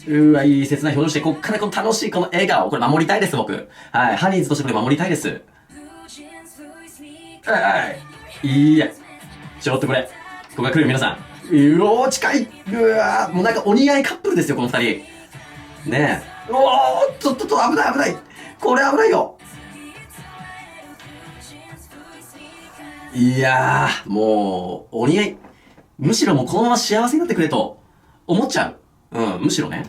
うわ、いい切ない表情して、こっからこの楽しいこの笑顔。これ守りたいです、僕。はい。ハニーズとしてこれ守りたいです。はい。いや。ちょっとこれ。ここが来る皆さん。うおー、近い。うわー、もうなんかお似合いカップルですよ、この二人。ねえ。うおー、ちょっと、危ない危ない。これ危ないよ。いやー、もう、お似合い。むしろもうこのまま幸せになってくれと思っちゃう。うん、むしろね。